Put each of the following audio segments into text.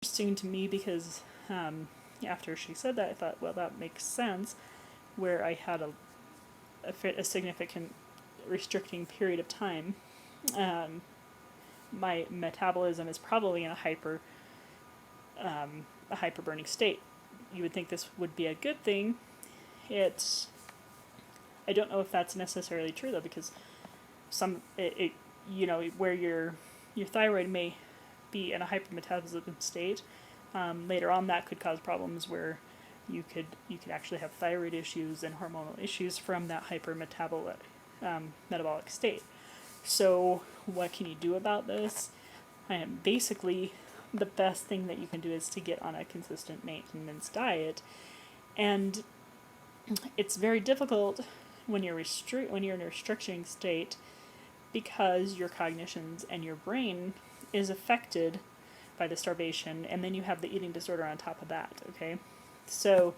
interesting to me because after she said that, I thought, well, that makes sense, where I had a significant restricting period of time. My metabolism is probably in a hyper burning state. You would think this would be a good thing. I don't know if that's necessarily true though, because where your thyroid may be in a hypermetabolism state, later on that could cause problems where you could actually have thyroid issues and hormonal issues from that metabolic state. So what can you do about this? Basically, the best thing that you can do is to get on a consistent maintenance diet, and it's very difficult when you're in a restriction state, because your cognitions and your brain is affected by the starvation, and then you have the eating disorder on top of that. Okay, so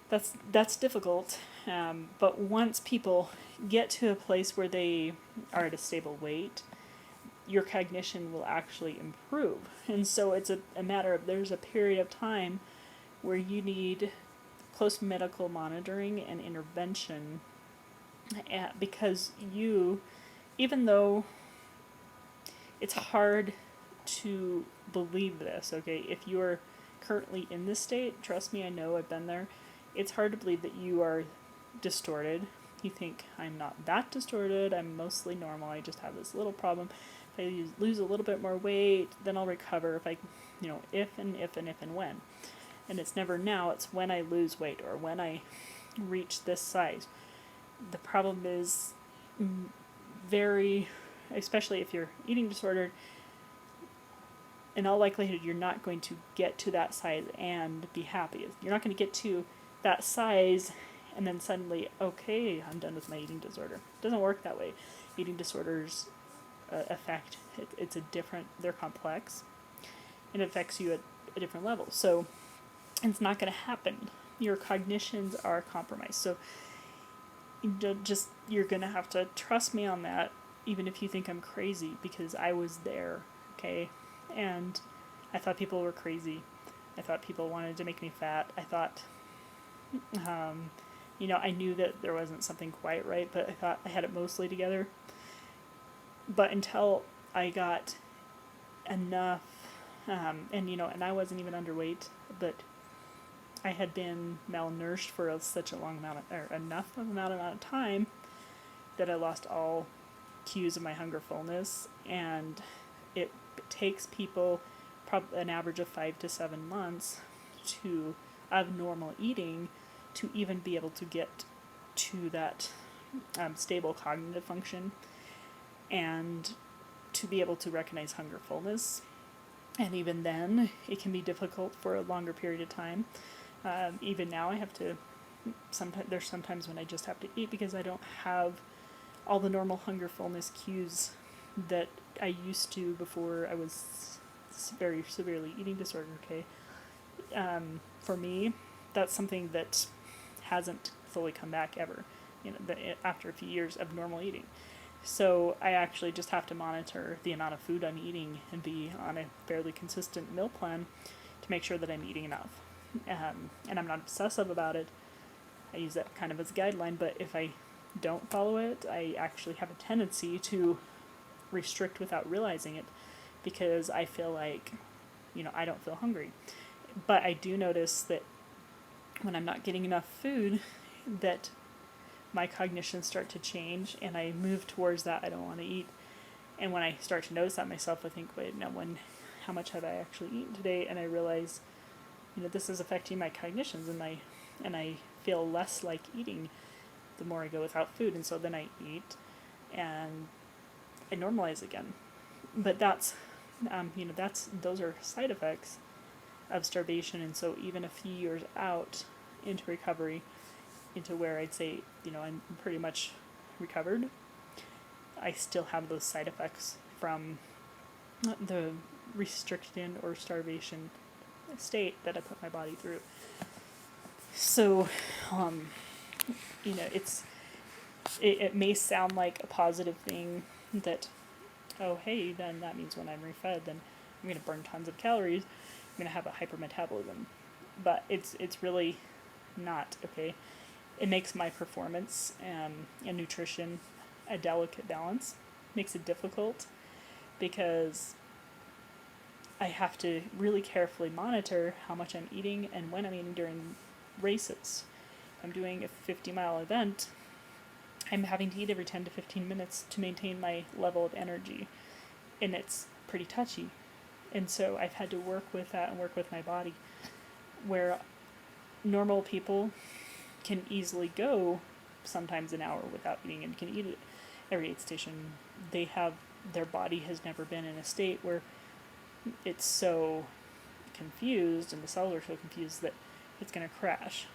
that's difficult. But once people get to a place where they are at a stable weight, your cognition will actually improve. And so it's a matter of, there's a period of time where you need close medical monitoring and intervention, because even though it's hard to believe this, okay, if you're currently in this state, trust me, I know, I've been there, it's hard to believe that you are distorted. You think, I'm not that distorted, I'm mostly normal, I just have this little problem. If I lose a little bit more weight, then I'll recover. If and when. And it's never now, it's when I lose weight or when I reach this size. The problem is especially if you're eating disordered, in all likelihood, you're not going to get to that size and be happy. You're not going to get to that size and then suddenly, okay, I'm done with my eating disorder. It doesn't work that way. Eating disorders they're complex, and it affects you at a different level. So it's not going to happen. Your cognitions are compromised. So you're going to have to trust me on that, even if you think I'm crazy, because I was there, okay? And I thought people were crazy. I thought people wanted to make me fat. I thought, I knew that there wasn't something quite right, but I thought I had it mostly together. But until I got enough, and I wasn't even underweight, but I had been malnourished for such a long amount of time that I lost all cues of my hunger fullness, and it takes people an average of 5 to 7 months of normal eating to even be able to get to that stable cognitive function, and to be able to recognize hunger fullness. And even then, it can be difficult for a longer period of time. Even now, I have to. There's sometimes when I just have to eat because I don't have all the normal hunger fullness cues that I used to before I was very severely eating disorder. Okay, for me, that's something that hasn't fully come back ever. After a few years of normal eating. So I actually just have to monitor the amount of food I'm eating and be on a fairly consistent meal plan to make sure that I'm eating enough. And I'm not obsessive about it. I use that kind of as a guideline, but if I don't follow it, I actually have a tendency to restrict without realizing it, because I feel like, I don't feel hungry. But I do notice that when I'm not getting enough food, that my cognitions start to change, and I move towards that I don't want to eat. And when I start to notice that myself, I think, wait, now how much have I actually eaten today? And I realize, this is affecting my cognitions, and I feel less like eating the more I go without food. And so then I eat, and I normalize again. But those are side effects of starvation. And so even a few years out into recovery, into where I'd say, I'm pretty much recovered, I still have those side effects from the restriction or starvation state that I put my body through. So, it may sound like a positive thing that, oh, hey, then that means when I'm refed, then I'm going to burn tons of calories. I'm going to have a hypermetabolism. But it's really not okay. It makes my performance and nutrition a delicate balance. Makes it difficult because I have to really carefully monitor how much I'm eating and when I'm eating during races. If I'm doing a 50-mile event, I'm having to eat every 10 to 15 minutes to maintain my level of energy. And it's pretty touchy. And so I've had to work with that and work with my body. Where normal people can easily go sometimes an hour without eating and can eat at every aid station. Their body has never been in a state where it's so confused and the cells are so confused that it's going to crash.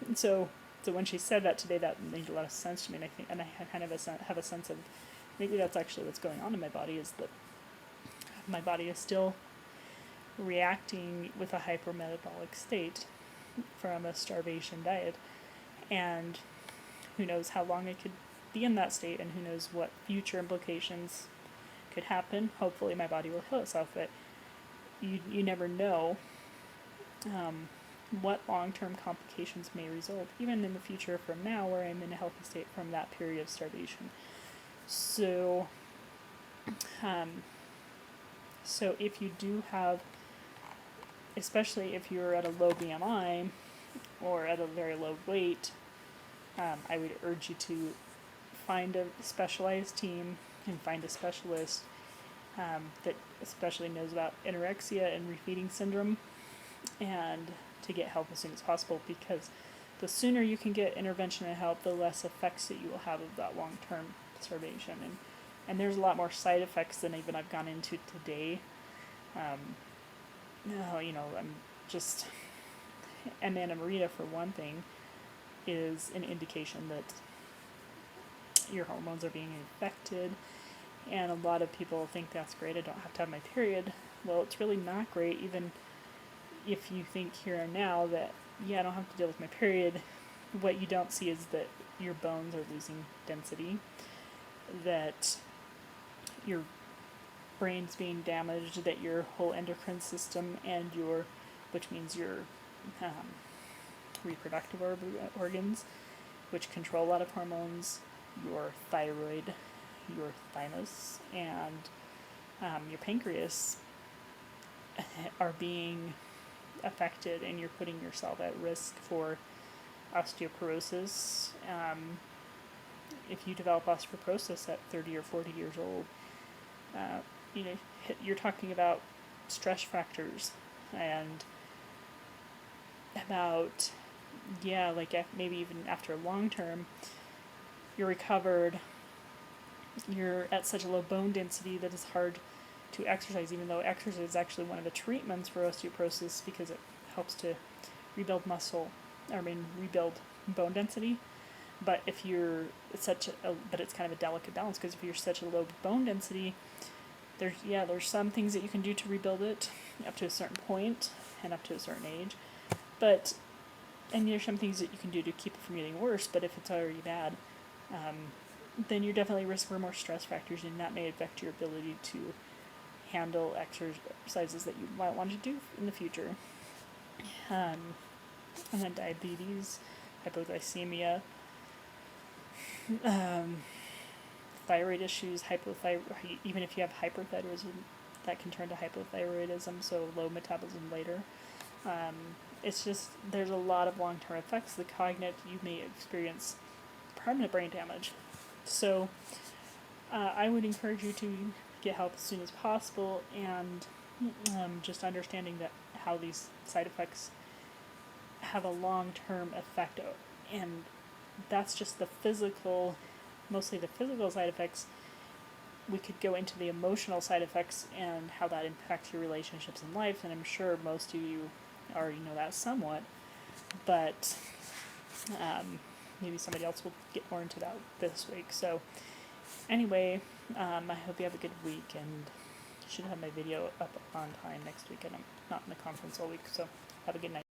And so when she said that today, that made a lot of sense to me, and I kind of have a sense of maybe that's actually what's going on in my body, is that my body is still reacting with a hypermetabolic state from a starvation diet, and who knows how long it could be in that state, and who knows what future implications could happen. Hopefully my body will heal itself, but you never know what long-term complications may result, even in the future from now, where I'm in a healthy state from that period of starvation. So if you do have, especially if you're at a low BMI or at a very low weight, I would urge you to find a specialized team and find a specialist that especially knows about anorexia and refeeding syndrome, and to get help as soon as possible, because the sooner you can get intervention and help, the less effects that you will have of that long-term starvation. And there's a lot more side effects than even I've gone into today. Amenorrhea, for one thing, is an indication that your hormones are being affected, and a lot of people think that's great, I don't have to have my period. Well, it's really not great, even if you think here and now that, yeah, I don't have to deal with my period. What you don't see is that your bones are losing density, that your brain's being damaged, that your whole endocrine system and which means your reproductive organs, which control a lot of hormones, your thyroid, your thymus, and your pancreas are being affected, and you're putting yourself at risk for osteoporosis. If you develop osteoporosis at 30 or 40 years old, you're talking about stress fractures, and about, maybe even after long term, you're recovered, you're at such a low bone density that it's hard to exercise, even though exercise is actually one of the treatments for osteoporosis, because it helps to rebuild rebuild bone density. But if you're but it's kind of a delicate balance, because if you're such a low bone density, there's some things that you can do to rebuild it up to a certain point and up to a certain age, and there's some things that you can do to keep it from getting worse. But if it's already bad, then you're definitely at risk for more stress factors, and that may affect your ability to handle exercises that you might want to do in the future. And then diabetes, hypoglycemia, thyroid issues, even if you have hyperthyroidism, that can turn to hypothyroidism, so low metabolism later. It's just, there's a lot of long-term effects. The cognitive, you may experience permanent brain damage. So I would encourage you to get help as soon as possible, and just understanding that how these side effects have a long-term effect, and that's just the physical, mostly the physical side effects. We could go into the emotional side effects and how that impacts your relationships in life, and I'm sure most of you already know that somewhat, but maybe somebody else will get more into that this week. So anyway, I hope you have a good week, and should have my video up on time next week, and I'm not in the conference all week, so have a good night.